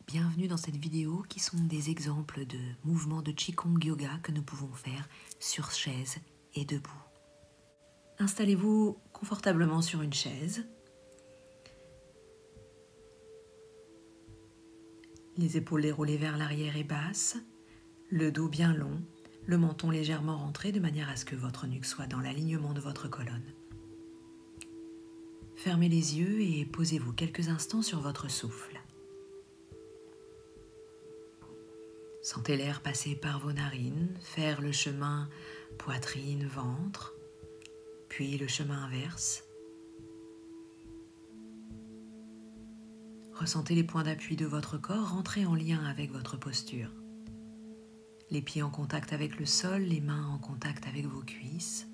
Bienvenue dans cette vidéo qui sont des exemples de mouvements de Qigong Yoga que nous pouvons faire sur chaise et debout. Installez-vous confortablement sur une chaise. Les épaules déroulées vers l'arrière et basses, le dos bien long, le menton légèrement rentré de manière à ce que votre nuque soit dans l'alignement de votre colonne. Fermez les yeux et posez-vous quelques instants sur votre souffle. Sentez l'air passer par vos narines, faire le chemin poitrine-ventre, puis le chemin inverse. Ressentez les points d'appui de votre corps rentrer en lien avec votre posture. Les pieds en contact avec le sol, les mains en contact avec vos cuisses,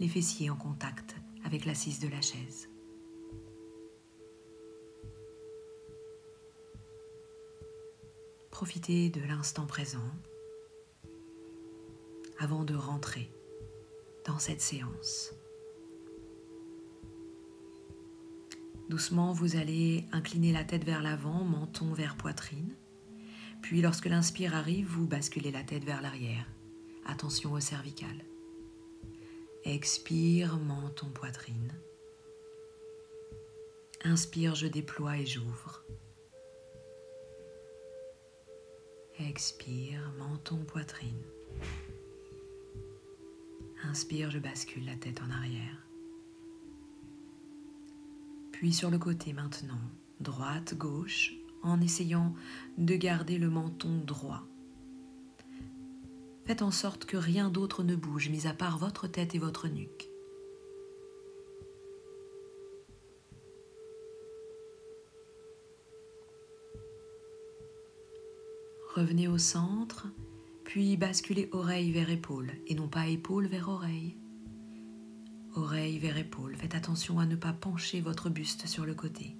les fessiers en contact avec l'assise de la chaise. Profitez de l'instant présent avant de rentrer dans cette séance. Doucement, vous allez incliner la tête vers l'avant, menton vers poitrine. Puis, lorsque l'inspire arrive, vous basculez la tête vers l'arrière. Attention au cervical. Expire, menton, poitrine. Inspire, je déploie et j'ouvre. Expire, menton, poitrine. Inspire, je bascule la tête en arrière. Puis sur le côté maintenant, droite, gauche, en essayant de garder le menton droit. Faites en sorte que rien d'autre ne bouge, mis à part votre tête et votre nuque. Revenez au centre, puis basculez oreille vers épaule, et non pas épaule vers oreille. Oreille vers épaule, faites attention à ne pas pencher votre buste sur le côté.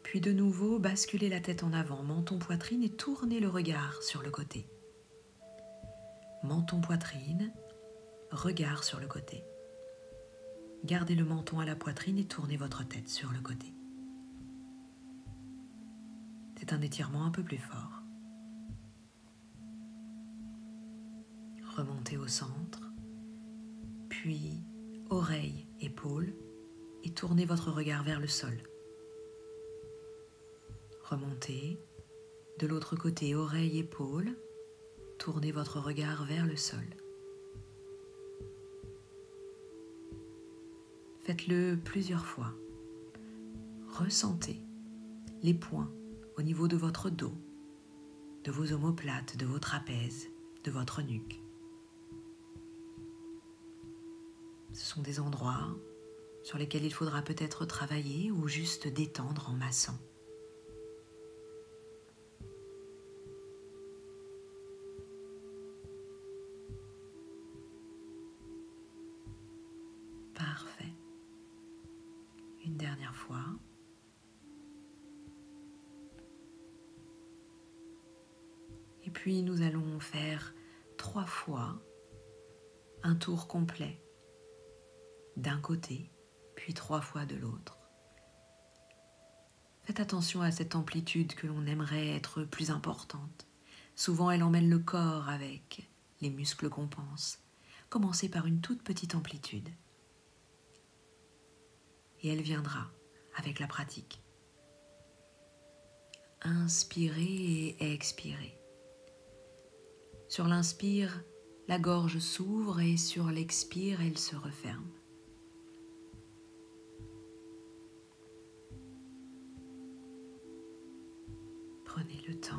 Puis de nouveau, basculez la tête en avant, menton, poitrine, et tournez le regard sur le côté. Menton, poitrine, regard sur le côté. Gardez le menton à la poitrine et tournez votre tête sur le côté. C'est un étirement un peu plus fort. Remontez au centre, puis oreille, épaule, et tournez votre regard vers le sol. Remontez, de l'autre côté, oreille, épaule, tournez votre regard vers le sol. Faites-le plusieurs fois. Ressentez les points au niveau de votre dos, de vos omoplates, de vos trapèzes, de votre nuque. Ce sont des endroits sur lesquels il faudra peut-être travailler ou juste détendre en massant. Parfait. Une dernière fois. Et puis nous allons faire 3 fois un tour complet d'un côté, puis 3 fois de l'autre. Faites attention à cette amplitude que l'on aimerait être plus importante. Souvent, elle emmène le corps avec les muscles qu'on pense. Commencez par une toute petite amplitude. Et elle viendra avec la pratique. Inspirez et expirez. Sur l'inspire, la gorge s'ouvre et sur l'expire, elle se referme. Prenez le temps,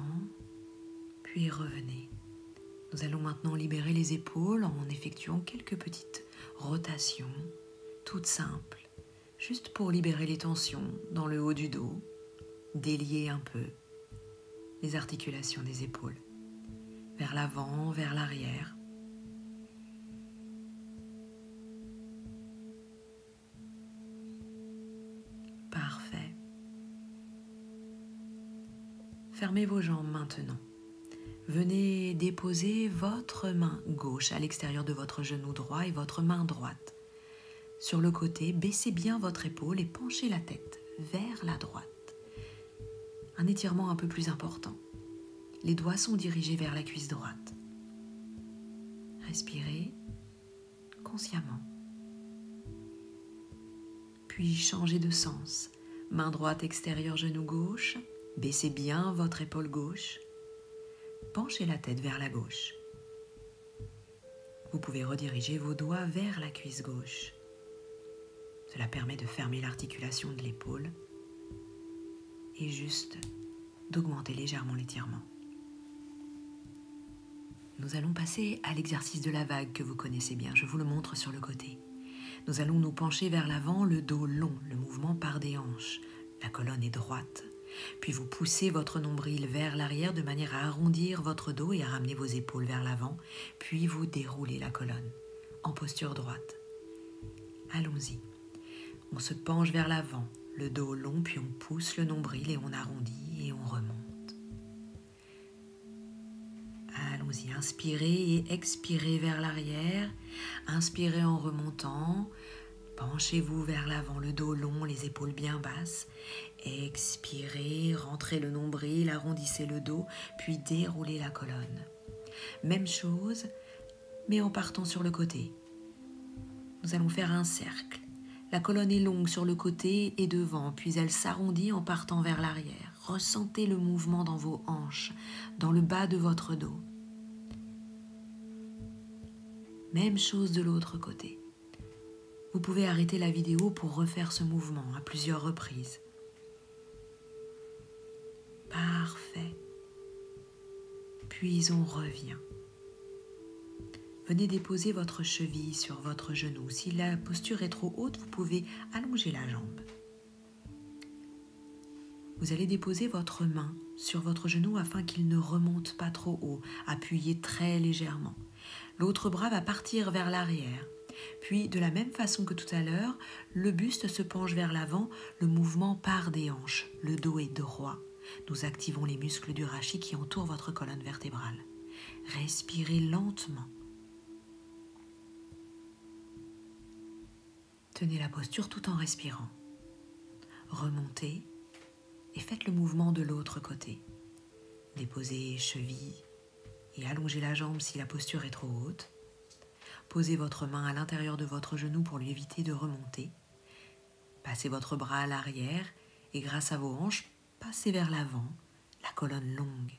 puis revenez. Nous allons maintenant libérer les épaules en effectuant quelques petites rotations, toutes simples, juste pour libérer les tensions dans le haut du dos, délier un peu les articulations des épaules, vers l'avant, vers l'arrière. Parfait. Fermez vos jambes maintenant. Venez déposer votre main gauche à l'extérieur de votre genou droit et votre main droite Sur le côté, baissez bien votre épaule et penchez la tête vers la droite. Un étirement un peu plus important. Les doigts sont dirigés vers la cuisse droite. Respirez consciemment. Puis changez de sens. Main droite extérieure, genou gauche. Baissez bien votre épaule gauche. Penchez la tête vers la gauche. Vous pouvez rediriger vos doigts vers la cuisse gauche. Cela permet de fermer l'articulation de l'épaule et juste d'augmenter légèrement l'étirement. Nous allons passer à l'exercice de la vague que vous connaissez bien. Je vous le montre sur le côté. Nous allons nous pencher vers l'avant, le dos long, le mouvement part des hanches. La colonne est droite. Puis vous poussez votre nombril vers l'arrière de manière à arrondir votre dos et à ramener vos épaules vers l'avant. Puis vous déroulez la colonne en posture droite. Allons-y. On se penche vers l'avant, le dos long, puis on pousse le nombril et on arrondit et on remonte. Allons-y, inspirez et expirez vers l'arrière. Inspirez en remontant. Penchez-vous vers l'avant, le dos long, les épaules bien basses. Expirez, rentrez le nombril, arrondissez le dos, puis déroulez la colonne. Même chose, mais en partant sur le côté. Nous allons faire un cercle. La colonne est longue sur le côté et devant, puis elle s'arrondit en partant vers l'arrière. Ressentez le mouvement dans vos hanches, dans le bas de votre dos. Même chose de l'autre côté. Vous pouvez arrêter la vidéo pour refaire ce mouvement à plusieurs reprises. Parfait. Puis on revient. Venez déposer votre cheville sur votre genou. Si la posture est trop haute, vous pouvez allonger la jambe. Vous allez déposer votre main sur votre genou afin qu'il ne remonte pas trop haut. Appuyez très légèrement. L'autre bras va partir vers l'arrière. Puis, de la même façon que tout à l'heure, le buste se penche vers l'avant, le mouvement part des hanches. Le dos est droit. Nous activons les muscles du rachis qui entourent votre colonne vertébrale. Respirez lentement. Tenez la posture tout en respirant. Remontez et faites le mouvement de l'autre côté. Déposez cheville et allongez la jambe si la posture est trop haute. Posez votre main à l'intérieur de votre genou pour lui éviter de remonter. Passez votre bras à l'arrière et grâce à vos hanches, passez vers l'avant, la colonne longue.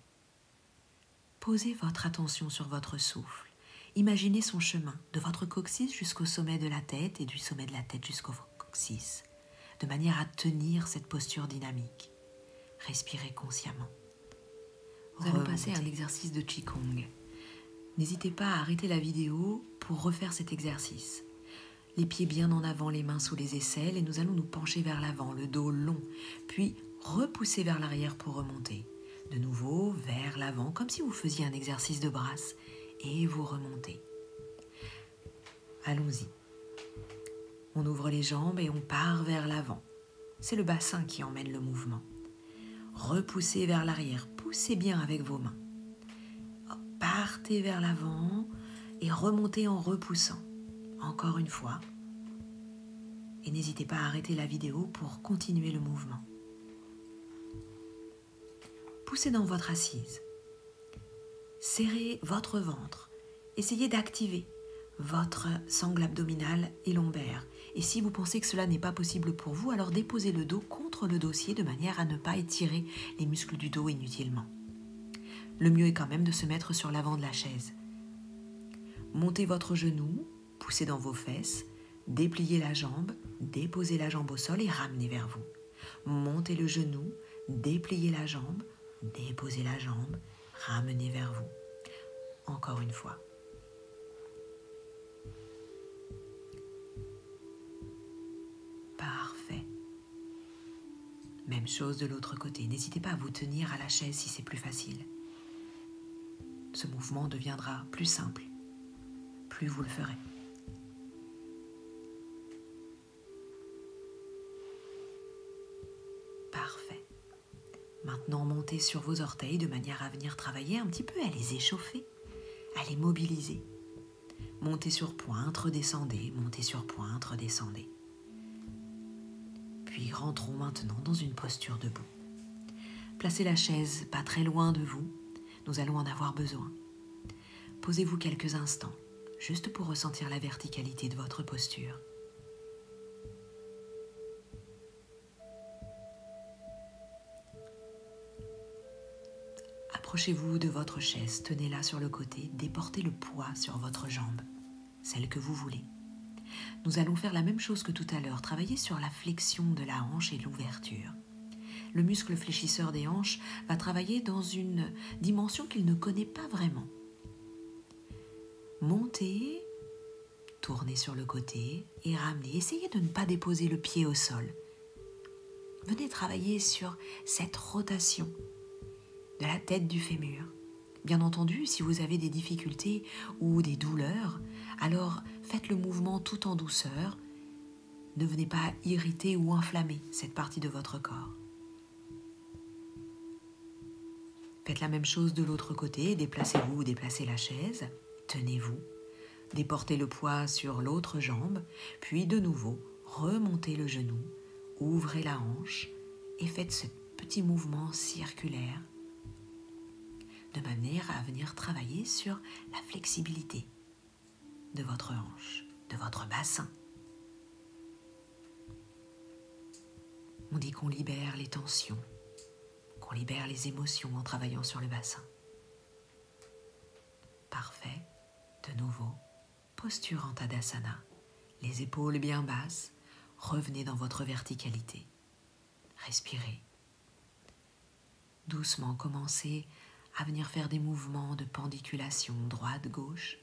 Posez votre attention sur votre souffle. Imaginez son chemin de votre coccyx jusqu'au sommet de la tête et du sommet de la tête jusqu'au coccyx, de manière à tenir cette posture dynamique. Respirez consciemment. Nous allons passer à un exercice de Qigong. N'hésitez pas à arrêter la vidéo pour refaire cet exercice. Les pieds bien en avant, les mains sous les aisselles et nous allons nous pencher vers l'avant, le dos long, puis repousser vers l'arrière pour remonter. De nouveau vers l'avant, comme si vous faisiez un exercice de brasse et vous remontez. Allons-y. On ouvre les jambes et on part vers l'avant. C'est le bassin qui emmène le mouvement. Repoussez vers l'arrière, poussez bien avec vos mains. Partez vers l'avant et remontez en repoussant. Encore une fois. Et n'hésitez pas à arrêter la vidéo pour continuer le mouvement. Poussez dans votre assise. Serrez votre ventre. Essayez d'activer votre sangle abdominale et lombaire. Et si vous pensez que cela n'est pas possible pour vous, alors déposez le dos contre le dossier de manière à ne pas étirer les muscles du dos inutilement. Le mieux est quand même de se mettre sur l'avant de la chaise. Montez votre genou, poussez dans vos fesses, dépliez la jambe, déposez la jambe au sol et ramenez vers vous. Montez le genou, dépliez la jambe, déposez la jambe, ramenez vers vous. Encore une fois. Parfait. Même chose de l'autre côté. N'hésitez pas à vous tenir à la chaise si c'est plus facile. Ce mouvement deviendra plus simple, plus vous le ferez. Parfait. Maintenant, montez sur vos orteils de manière à venir travailler un petit peu, à les échauffer, à les mobiliser. Montez sur pointe, redescendez, montez sur pointe, redescendez. Puis rentrons maintenant dans une posture debout. Placez la chaise pas très loin de vous, nous allons en avoir besoin. Posez-vous quelques instants, juste pour ressentir la verticalité de votre posture. Approchez-vous de votre chaise, tenez-la sur le côté, déportez le poids sur votre jambe, celle que vous voulez. Nous allons faire la même chose que tout à l'heure, travailler sur la flexion de la hanche et l'ouverture. Le muscle fléchisseur des hanches va travailler dans une dimension qu'il ne connaît pas vraiment. Montez, tournez sur le côté et ramenez. Essayez de ne pas déposer le pied au sol. Venez travailler sur cette rotation de la tête du fémur. Bien entendu, si vous avez des difficultés ou des douleurs, alors faites le mouvement tout en douceur. Ne venez pas irriter ou inflammer cette partie de votre corps. Faites la même chose de l'autre côté, déplacez-vous ou déplacez la chaise, tenez-vous, déportez le poids sur l'autre jambe, puis de nouveau, remontez le genou, ouvrez la hanche et faites ce petit mouvement circulaire de manière à venir travailler sur la flexibilité de votre hanche, de votre bassin. On dit qu'on libère les tensions, qu'on libère les émotions en travaillant sur le bassin. Parfait. De nouveau, posture en Tadasana, les épaules bien basses, revenez dans votre verticalité. Respirez. Doucement, commencez à venir faire des mouvements de pendiculation droite-gauche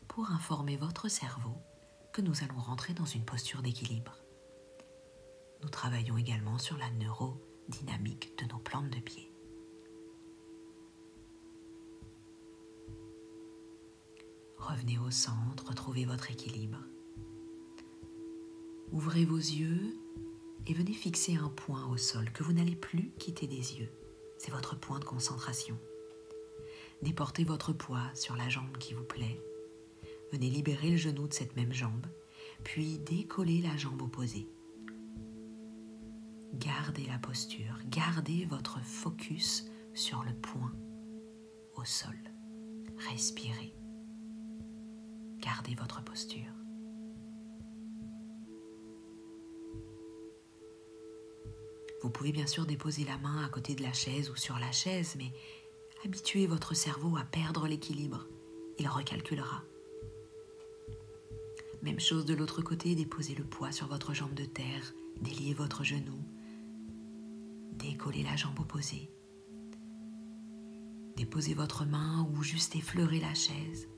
pour informer votre cerveau que nous allons rentrer dans une posture d'équilibre. Nous travaillons également sur la neurodynamique de nos plantes de pied. Revenez au centre, retrouvez votre équilibre. Ouvrez vos yeux et venez fixer un point au sol que vous n'allez plus quitter des yeux. C'est votre point de concentration. Déportez votre poids sur la jambe qui vous plaît. Venez libérer le genou de cette même jambe, puis décollez la jambe opposée. Gardez la posture, gardez votre focus sur le point au sol. Respirez. Gardez votre posture. Vous pouvez bien sûr déposer la main à côté de la chaise ou sur la chaise, mais habituez votre cerveau à perdre l'équilibre. Il recalculera. Même chose de l'autre côté, déposez le poids sur votre jambe de terre, déliez votre genou, décollez la jambe opposée. Déposez votre main ou juste effleurez la chaise.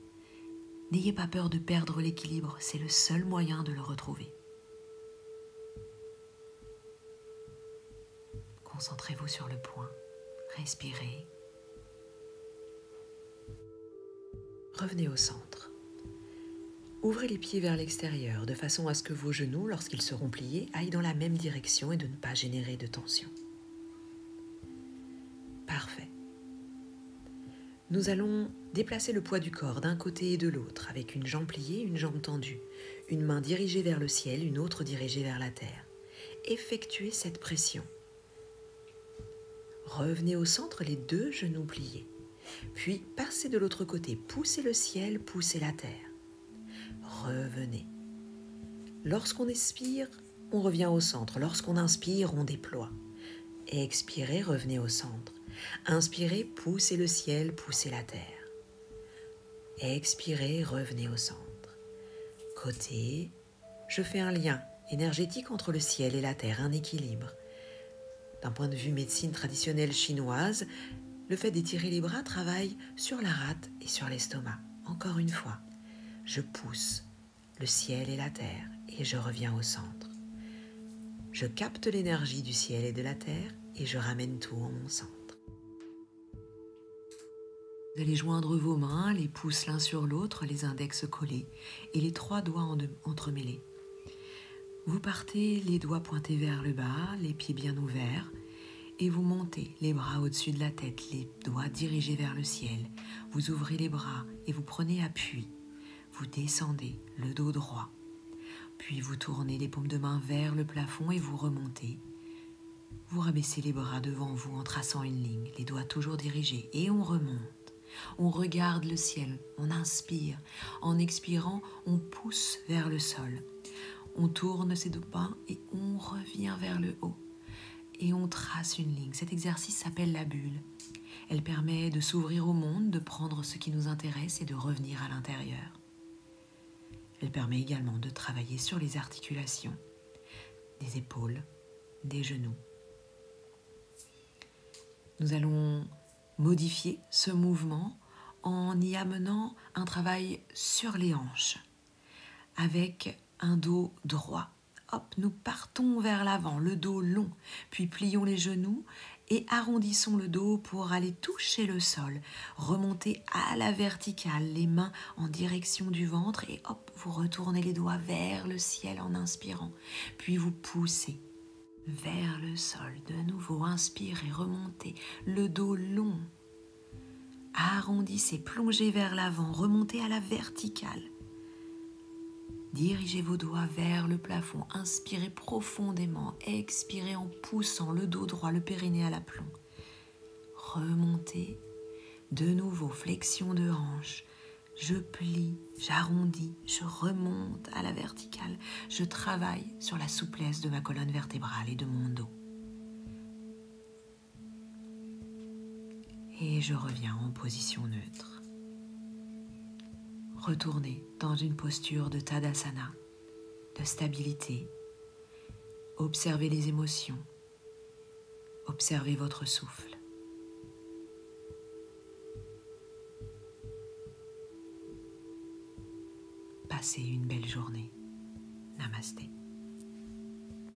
N'ayez pas peur de perdre l'équilibre, c'est le seul moyen de le retrouver. Concentrez-vous sur le point, respirez. Revenez au centre. Ouvrez les pieds vers l'extérieur de façon à ce que vos genoux, lorsqu'ils seront pliés, aillent dans la même direction et de ne pas générer de tension. Parfait. Nous allons déplacer le poids du corps d'un côté et de l'autre avec une jambe pliée, une jambe tendue, une main dirigée vers le ciel, une autre dirigée vers la terre. Effectuez cette pression. Revenez au centre, les deux genoux pliés. Puis passez de l'autre côté, poussez le ciel, poussez la terre. Revenez. Lorsqu'on expire, on revient au centre. Lorsqu'on inspire, on déploie. Expirez, revenez au centre. Inspirez, poussez le ciel, poussez la terre. Expirez, revenez au centre. Côté, je fais un lien énergétique entre le ciel et la terre, un équilibre. D'un point de vue médecine traditionnelle chinoise, le fait d'étirer les bras travaille sur la rate et sur l'estomac. Encore une fois, je pousse le ciel et la terre et je reviens au centre. Je capte l'énergie du ciel et de la terre et je ramène tout en mon centre. Vous allez joindre vos mains, les pouces l'un sur l'autre, les index collés et les trois doigts entremêlés. Vous partez les doigts pointés vers le bas, les pieds bien ouverts, et vous montez les bras au-dessus de la tête, les doigts dirigés vers le ciel. Vous ouvrez les bras et vous prenez appui. Vous descendez le dos droit, puis vous tournez les paumes de main vers le plafond et vous remontez. Vous rabaissez les bras devant vous en traçant une ligne, les doigts toujours dirigés, et on remonte. On regarde le ciel, on inspire. En expirant, on pousse vers le sol. On tourne ses deux mains et on revient vers le haut. Et on trace une ligne. Cet exercice s'appelle la bulle. Elle permet de s'ouvrir au monde, de prendre ce qui nous intéresse et de revenir à l'intérieur. Elle permet également de travailler sur les articulations, des épaules, des genoux. Nous allons modifier ce mouvement en y amenant un travail sur les hanches, avec un dos droit. Hop, nous partons vers l'avant, le dos long, puis plions les genoux et arrondissons le dos pour aller toucher le sol. Remontez à la verticale, les mains en direction du ventre et hop, vous retournez les doigts vers le ciel en inspirant. Puis vous poussez vers le sol. De nouveau, inspirez, remontez, le dos long. Arrondissez, plongez vers l'avant, remontez à la verticale. Dirigez vos doigts vers le plafond, inspirez profondément, expirez en poussant le dos droit, le périnée à l'aplomb. Remontez, de nouveau, flexion de hanche. Je plie, j'arrondis, je remonte à la verticale. Je travaille sur la souplesse de ma colonne vertébrale et de mon dos. Et je reviens en position neutre. Retournez dans une posture de Tadasana, de stabilité. Observez les émotions. Observez votre souffle. Passez une belle journée. Namasté.